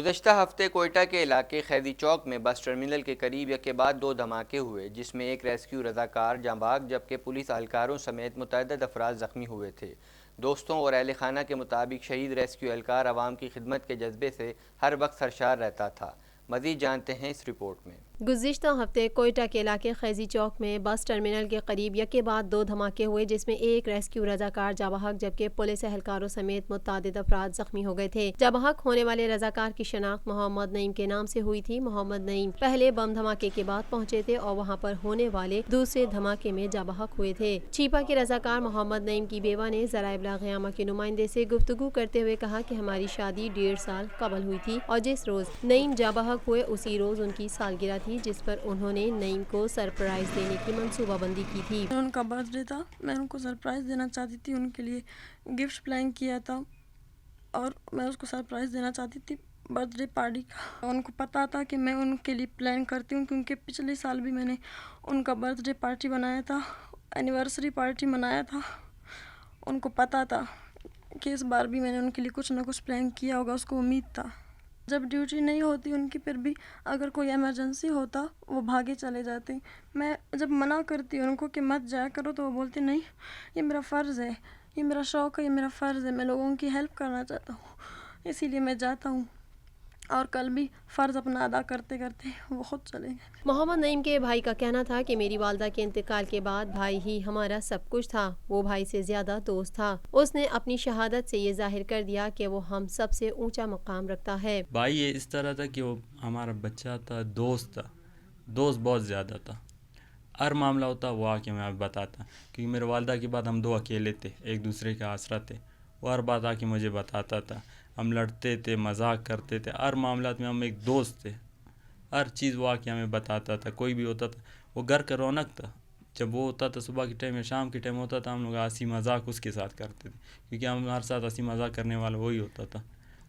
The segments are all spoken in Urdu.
گزشتہ ہفتے کوئٹہ کے علاقے خیزی چوک میں بس ٹرمینل کے قریب یکے بعد دو دھماکے ہوئے، جس میں ایک ریسکیو رضاکار جاں بحق جبکہ پولیس اہلکاروں سمیت متعدد افراد زخمی ہوئے تھے۔ دوستوں اور اہل خانہ کے مطابق شہید ریسکیو اہلکار عوام کی خدمت کے جذبے سے ہر وقت سرشار رہتا تھا۔ مزید جانتے ہیں اس رپورٹ میں۔ گزشتہ ہفتے کوئٹہ کے علاقے خیزی چوک میں بس ٹرمینل کے قریب یکے بعد دو دھماکے ہوئے، جس میں ایک ریسکیو رضاکار جاں بحق جبکہ پولیس اہلکاروں سمیت متعدد افراد زخمی ہو گئے تھے۔ جاں بحق ہونے والے رضاکار کی شناخت محمد نعیم کے نام سے ہوئی تھی۔ محمد نعیم پہلے بم دھماکے کے بعد پہنچے تھے اور وہاں پر ہونے والے دوسرے دھماکے میں جاں بحق ہوئے تھے۔ چیپا کے رضاکار محمد نعیم کی بیوہ نے ذرائع ابلاغ عامہ کے نمائندے سے گفتگو کرتے ہوئے کہا کہ ہماری شادی 1.5 سال قبل ہوئی تھی اور جس روز نعیم جاں بحق ہوئے اسی روز ان کی سالگرہ تھی، جس پر انہوں نے نعیم کو سرپرائز دینے کی منصوبہ بندی کی تھی۔ ان کا برتھ ڈے تھا، میں ان کو سرپرائز دینا چاہتی تھی، ان کے لیے گفٹ پلان کیا تھا اور میں اس کو سرپرائز دینا چاہتی تھی برتھ ڈے پارٹی کا۔ ان کو پتہ تھا کہ میں ان کے لیے پلان کرتی ہوں، کیونکہ پچھلے سال بھی میں نے ان کا برتھ ڈے پارٹی بنایا تھا، اینیورسری پارٹی منایا تھا۔ ان کو پتہ تھا کہ اس بار بھی میں نے ان کے لیے کچھ نہ کچھ پلان کیا ہوگا، اس کو امید تھا۔ جب ڈیوٹی نہیں ہوتی ان کی، پھر بھی اگر کوئی ایمرجنسی ہوتا وہ بھاگے چلے جاتے۔ میں جب منع کرتی ان کو کہ مت جایا کرو تو وہ بولتے نہیں، یہ میرا فرض ہے، یہ میرا شوق ہے، یہ میرا فرض ہے، میں لوگوں کی ہیلپ کرنا چاہتا ہوں، اسی لیے میں جاتا ہوں۔ اور کل بھی فرض اپنا ادا کرتے کرتے وہ خود چلے گئے۔ محمد نعیم کے بھائی کا کہنا تھا کہ میری والدہ کے انتقال کے بعد بھائی ہی ہمارا سب کچھ تھا، وہ بھائی سے زیادہ دوست تھا۔ اس نے اپنی شہادت سے یہ ظاہر کر دیا کہ وہ ہم سب سے اونچا مقام رکھتا ہے۔ بھائی یہ اس طرح تھا کہ وہ ہمارا بچہ تھا، دوست تھا، دوست بہت زیادہ تھا۔ ہر معاملہ ہوتا وہ آ کے میں بتاتا، کیونکہ میرے والدہ کے بعد ہم دو اکیلے تھے، ایک دوسرے کا آسرا تھے۔ وہ ہر بات آ کے مجھے بتاتا تھا، ہم لڑتے تھے، مذاق کرتے تھے، ہر معاملات میں ہم ایک دوست تھے۔ ہر چیز وہ آ کے ہمیں بتاتا تھا، کوئی بھی ہوتا تھا وہ گھر کا رونق تھا۔ جب وہ ہوتا تھا صبح کے ٹائم یا شام کے ٹائم ہوتا تھا، ہم لوگ ہنسی مذاق اس کے ساتھ کرتے تھے، کیونکہ ہم ہر ساتھ ہنسی مذاق کرنے والا وہی ہوتا تھا۔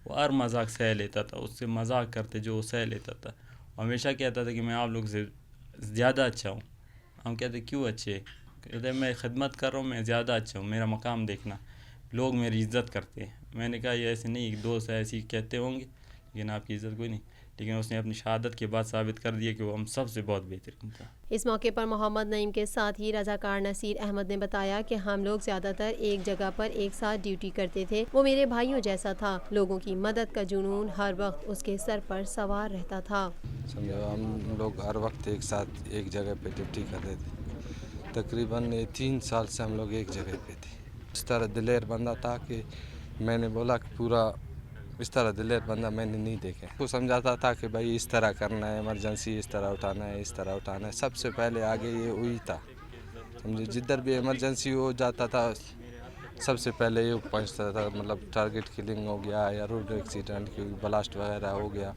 وہ ہر مذاق سہ لیتا تھا، اس سے مذاق کرتے جو وہ سہ لیتا تھا۔ ہمیشہ کہتا تھا کہ میں آپ لوگ سے زیادہ اچھا ہوں۔ ہم کہتے کیوں اچھے؟ کہتے میں خدمت کر رہا ہوں، میں زیادہ اچھا ہوں، میرا مقام دیکھنا، لوگ میری عزت کرتے ہیں۔ میں نے کہا یہ ایسے نہیں، ایک دوست ایسے ہی کہتے ہوں گے لیکن آپ کی عزت کوئی نہیں۔ لیکن اس نے اپنی شہادت کے بعد ثابت کر دیا کہ وہ ہم سب سے بہت بہترین تھا۔ اس موقع پر محمد نعیم کے ساتھ ہی رضاکار نصیر احمد نے بتایا کہ ہم لوگ زیادہ تر ایک جگہ پر ایک ساتھ ڈیوٹی کرتے تھے، وہ میرے بھائیوں جیسا تھا، لوگوں کی مدد کا جنون ہر وقت اس کے سر پر سوار رہتا تھا۔ سمجھو ہم لوگ ہر وقت ایک ساتھ ایک جگہ پہ ڈیوٹی کرتے تھے، تقریباً 3 سال سے ہم لوگ ایک جگہ پہ تھے۔ اس طرح دلیر بندہ تھا کہ میں نے بولا کہ پورا اس طرح دلیر بندہ میں نے نہیں دیکھا۔ وہ سمجھاتا تھا کہ بھائی اس طرح کرنا ہے، ایمرجنسی اس طرح اٹھانا ہے، اس طرح اٹھانا ہے، سب سے پہلے آگے یہ وہی تھا۔ سمجھے جدھر بھی ایمرجنسی ہو جاتا تھا سب سے پہلے یہ پہنچتا تھا، مطلب ٹارگٹ کلنگ ہو گیا یا روڈ ایکسیڈنٹ کی بلاسٹ وغیرہ ہو گیا،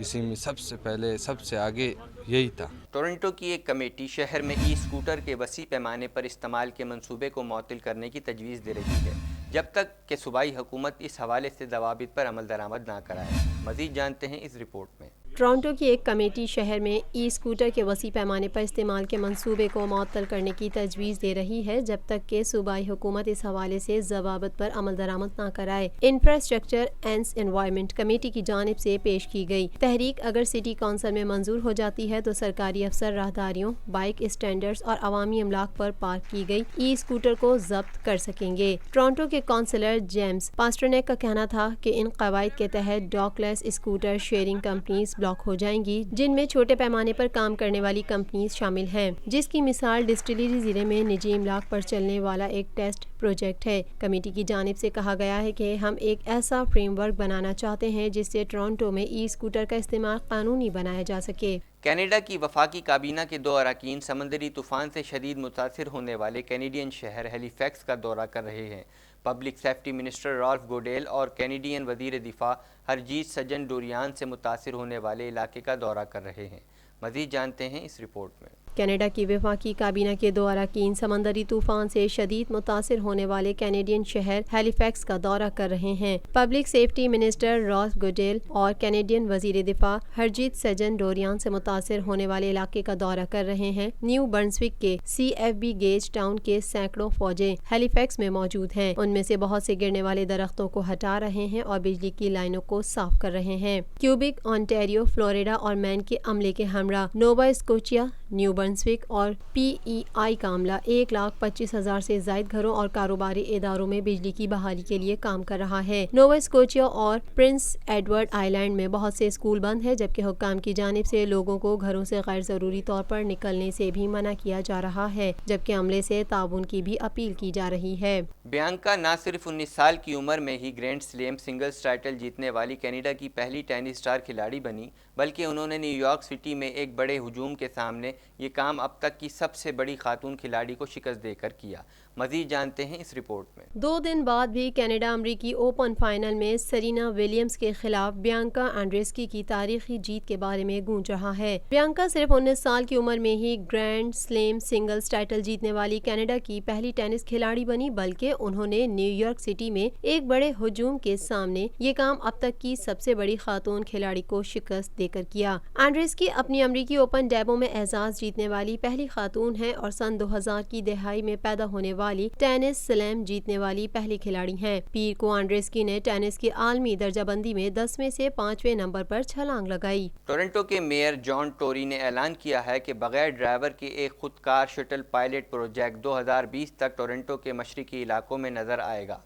اسی میں سب سے پہلے سب سے آگے یہی تھا۔ ٹورنٹو کی ایک کمیٹی شہر میں ای اسکوٹر کے وسیع پیمانے پر استعمال کے منصوبے کو معطل کرنے کی تجویز دے رہی ہے، جب تک کہ صوبائی حکومت اس حوالے سے ضوابط پر عمل درآمد نہ کرائے۔ مزید جانتے ہیں اس رپورٹ میں۔ ٹورنٹو کی ایک کمیٹی شہر میں ای اسکوٹر کے وسیع پیمانے پر استعمال کے منصوبے کو معطل کرنے کی تجویز دے رہی ہے، جب تک کہ صوبائی حکومت اس حوالے سے ضوابط پر عمل درآمد نہ کرائے۔ انفراسٹرکچر اینڈ انوائرنمنٹ کمیٹی کی جانب سے پیش کی گئی تحریک اگر سٹی کونسل میں منظور ہو جاتی ہے تو سرکاری افسر راہداریوں، بائک اسٹینڈرز اور عوامی املاک پر پارک کی گئی ای اسکوٹر کو ضبط کر سکیں گے۔ ٹورنٹو کے کونسلر جیمز پاسٹرنیک کا کہنا تھا کہ ان قواعد کے تحت ڈاک لیس اسکوٹر شیئرنگ کمپنیز بلاک ہو جائیں گی، جن میں چھوٹے پیمانے پر کام کرنے والی کمپنیز شامل ہیں، جس کی مثال ڈسٹلری ضلع میں نجی املاک پر چلنے والا ایک ٹیسٹ پروجیکٹ ہے۔ کمیٹی کی جانب سے کہا گیا ہے کہ ہم ایک ایسا فریم ورک بنانا چاہتے ہیں جس سے ٹورنٹو میں ای اسکوٹر کا استعمال قانونی بنایا جا سکے۔ کینیڈا کی وفاقی کابینہ کے 2 اراکین سمندری طوفان سے شدید متاثر ہونے والے کینیڈین شہر ہیلی فیکس کا دورہ کر رہے ہیں۔ Public safety minister Ralph Godil اور کینیڈین وزیر دفاع ہرجیت سجن ڈوریان سے متاثر ہونے والے علاقے کا دورہ کر رہے ہیں۔ مزید جانتے ہیں اس رپورٹ میں۔ کینیڈا کی وفاقی کابینہ کے 2 اراکین سمندری طوفان سے شدید متاثر ہونے والے کینیڈین شہر ہیلی فیکس کا دورہ کر رہے ہیں۔ پبلک سیفٹی منسٹر راس گوڈیل اور کینیڈین وزیر دفاع ہرجیت سجن ڈوریان سے متاثر ہونے والے علاقے کا دورہ کر رہے ہیں۔ نیو برنسوک کے CFB گیج ٹاؤن کے سینکڑوں فوجیں ہیلی فیکس میں موجود ہیں، ان میں سے بہت سے گرنے والے درختوں کو ہٹا رہے ہیں اور بجلی کی لائنوں کو صاف کر رہے ہیں۔ کیوبک، آنٹیریو، فلوریڈا اور مین کے عملے کے ہمراہ نووا اسکوچیا، نیو برنسوک اور PEI کا عملہ 1,25,000 سے زائد گھروں اور کاروباری اداروں میں بجلی کی بحالی کے لیے کام کر رہا ہے۔ نووا اسکوچیا اور پرنس ایڈورڈ آئی لینڈ میں بہت سے اسکول بند ہیں، جبکہ حکام کی جانب سے لوگوں کو گھروں سے غیر ضروری طور پر نکلنے سے بھی منع کیا جا رہا ہے، جبکہ عملے سے تعاون کی بھی اپیل کی جا رہی ہے۔ بیانکا نہ صرف 19 سال کی عمر میں ہی گرینڈ سلیم سنگلز ٹائٹل جیتنے والی کینیڈا کی پہلی ٹینس اسٹار کھلاڑی بنی، بلکہ انہوں نے نیو یارک سٹی میں ایک بڑے ہجوم کے سامنے یہ کام اب تک کی سب سے بڑی خاتون کھلاڑی کو شکست دے کر کیا۔ مزید جانتے ہیں اس رپورٹ میں۔ 2 دن بعد بھی کینیڈا امریکی اوپن فائنل میں سرینا ولیمز کے خلاف بیانکا اینڈریسکی کی تاریخی جیت کے بارے میں گونج رہا ہے۔ بیانکا صرف 19 سال کی عمر میں ہی گرینڈ سلیم سنگلز ٹائٹل جیتنے والی کینیڈا کی پہلی ٹینس کھلاڑی بنی، بلکہ انہوں نے نیو یارک سٹی میں ایک بڑے ہجوم کے سامنے یہ کام اب تک کی سب سے بڑی خاتون کھلاڑی کو شکست دے کر کیا۔ اینڈریسکی اپنی امریکی اوپن ڈیبو میں اعزاز جیتنے والی پہلی خاتون ہے اور سن 2000 کی دہائی میں پیدا ہونے والی ٹینس سلیم جیتنے والی پہلی کھلاڑی ہیں۔ پیر کو اینڈریسکی نے ٹینس کی عالمی درجہ بندی میں 10ویں سے 5ویں نمبر پر چھلانگ لگائی۔ ٹورنٹو کے میئر جان ٹوری نے اعلان کیا ہے کہ بغیر ڈرائیور کے ایک خودکار شٹل پائلٹ پروجیکٹ 2020 تک ٹورنٹو کے مشرقی علاقوں میں نظر آئے گا۔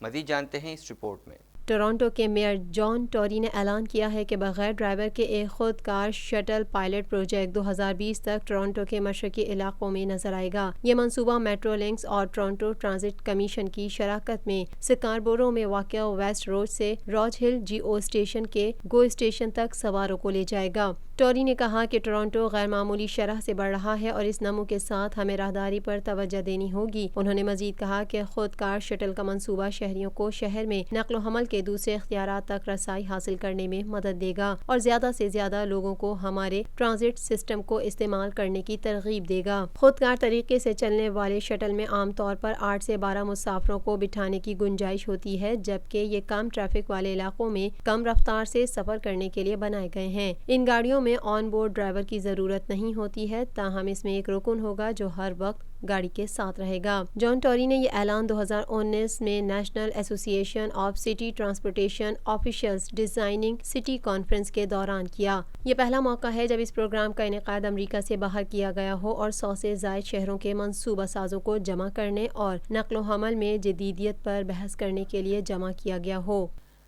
مزید جانتے ہیں اس رپورٹ میں۔ ٹورنٹو کے میئر جان ٹوری نے اعلان کیا ہے کہ بغیر ڈرائیور کے ایک خودکار شٹل پائلٹ پروجیکٹ 2020 تک ٹورنٹو کے مشرقی علاقوں میں نظر آئے گا۔ یہ منصوبہ میٹرو لنکس اور ٹورنٹو ٹرانزٹ کمیشن کی شراکت میں سکاربورو میں واقع ویسٹ روڈ سے راج ہل GO اسٹیشن کے گو اسٹیشن تک سواروں کو لے جائے گا۔ ٹوری نے کہا کہ ٹورنٹو غیر معمولی شرح سے بڑھ رہا ہے اور اس نمو کے ساتھ ہمیں راہداری پر توجہ دینی ہوگی۔ انہوں نے مزید کہا کہ خودکار شٹل کا منصوبہ شہریوں کو شہر میں نقل و حمل کے دوسرے اختیارات تک رسائی حاصل کرنے میں مدد دے گا اور زیادہ سے زیادہ لوگوں کو ہمارے ٹرانزٹ سسٹم کو استعمال کرنے کی ترغیب دے گا۔ خودکار طریقے سے چلنے والے شٹل میں عام طور پر 8 سے 12 مسافروں کو بٹھانے کی گنجائش ہوتی ہے، جبکہ یہ کم ٹریفک والے علاقوں میں کم رفتار سے سفر کرنے کے لیے بنائے گئے ہیں۔ ان گاڑیوں میں آن بورڈ ڈرائیور کی ضرورت نہیں ہوتی ہے، تاہم اس میں ایک رکن ہوگا جو ہر وقت گاڑی کے ساتھ رہے گا۔ جان ٹوری نے یہ اعلان 2019 میں نیشنل ایسوسی ایشن of city transportation officials designing city conference کے دوران کیا۔ یہ پہلا موقع ہے جب اس پروگرام کا انعقاد امریکہ سے باہر کیا گیا ہو اور 100 سے زائد شہروں کے منصوبہ سازوں کو جمع کرنے اور نقل و حمل میں جدیدیت پر بحث کرنے کے لیے جمع کیا گیا ہو۔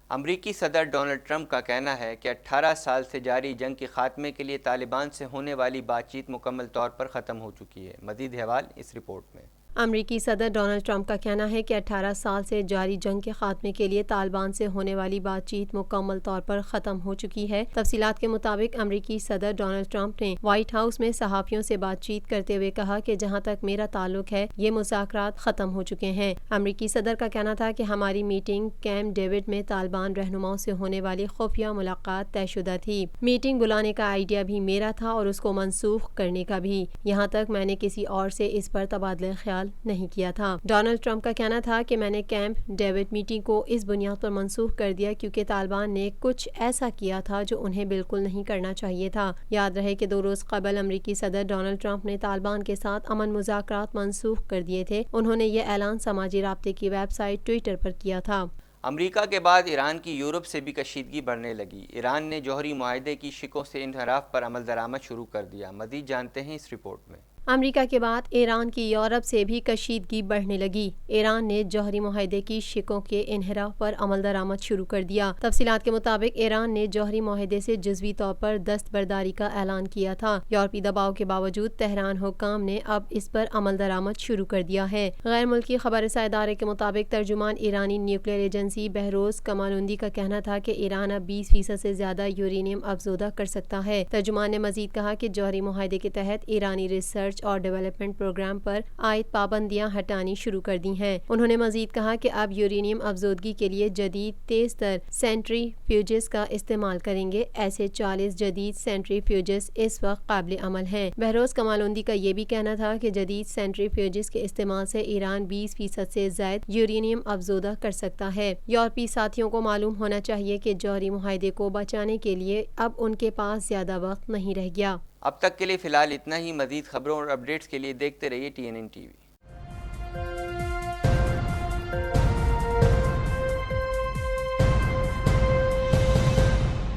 امریکی صدر ڈونلڈ ٹرمپ کا کہنا ہے کہ 18 سال سے جاری جنگ کے خاتمے کے لیے طالبان سے ہونے والی بات چیت مکمل طور پر ختم ہو چکی ہے۔ مزید حوالہ اس رپورٹ میں۔ امریکی صدر ڈونلڈ ٹرمپ کا کہنا ہے کہ 18 سال سے جاری جنگ کے خاتمے کے لیے طالبان سے ہونے والی بات چیت مکمل طور پر ختم ہو چکی ہے۔ تفصیلات کے مطابق امریکی صدر ڈونلڈ ٹرمپ نے وائٹ ہاؤس میں صحافیوں سے بات چیت کرتے ہوئے کہا کہ جہاں تک میرا تعلق ہے یہ مذاکرات ختم ہو چکے ہیں۔ امریکی صدر کا کہنا تھا کہ ہماری میٹنگ کیمپ ڈیوڈ میں طالبان رہنماؤں سے ہونے والی خفیہ ملاقات طے شدہ تھی۔ میٹنگ بلانے کا آئیڈیا بھی میرا تھا اور اس کو منسوخ کرنے کا بھی، یہاں تک میں نے کسی اور سے اس پر تبادلہ خیال نہیں کیا تھا۔ ڈونلڈ ٹرمپ کا کہنا تھا کہ میں نے کیمپ ڈیوڈ میٹنگ کو اس بنیاد پر منسوخ کر دیا کیونکہ طالبان نے کچھ ایسا کیا تھا جو انہیں بالکل نہیں کرنا چاہیے تھا۔ یاد رہے کہ 2 روز قبل امریکی صدر ڈونلڈ ٹرمپ نے طالبان کے ساتھ امن مذاکرات منسوخ کر دیے تھے۔ انہوں نے یہ اعلان سماجی رابطے کی ویب سائٹ ٹویٹر پر کیا تھا۔ امریکہ کے بعد ایران کی یورپ سے بھی کشیدگی بڑھنے لگی۔ ایران نے جوہری معاہدے کی شقوں سے انحراف پر عمل درآمد شروع کر دیا۔ مزید جانتے ہیں اس رپورٹ میں۔ امریکہ کے بعد ایران کی یورپ سے بھی کشیدگی بڑھنے لگی۔ ایران نے جوہری معاہدے کی شقوں کے انحراف پر عمل درآمد شروع کر دیا۔ تفصیلات کے مطابق ایران نے جوہری معاہدے سے جزوی طور پر دستبرداری کا اعلان کیا تھا۔ یورپی دباؤ کے باوجود تہران حکام نے اب اس پر عمل درآمد شروع کر دیا ہے۔ غیر ملکی خبر رساں ادارے کے مطابق ترجمان ایرانی نیوکلیئر ایجنسی بہروز کمالوندی کا کہنا تھا کہ ایران اب 20% سے زیادہ یورینیم افزودہ کر سکتا ہے۔ ترجمان نے مزید کہا کہ جوہری معاہدے کے تحت ایرانی ریسرچ ریسرچ اور ڈیولپمنٹ پروگرام پر عائد پابندیاں ہٹانی شروع کر دی ہیں۔ انہوں نے مزید کہا کہ اب یورینیم افزودگی کے لیے جدید تیز تر سینٹری فیوجز کا استعمال کریں گے۔ ایسے 40 جدید سینٹری فیوجز اس وقت قابل عمل ہیں۔ بہروز کمالوندی کا یہ بھی کہنا تھا کہ جدید سینٹری فیوجز کے استعمال سے ایران 20% سے زائد یورینیم افزودہ کر سکتا ہے۔ یورپی ساتھیوں کو معلوم ہونا چاہیے کہ جوہری معاہدے کو بچانے کے لیے اب ان کے پاس زیادہ وقت نہیں رہ گیا۔ اب تک کے لیے فی الحال اتنا ہی۔ مزید خبروں اور اپڈیٹس کے لیے دیکھتے رہیے TNN TV۔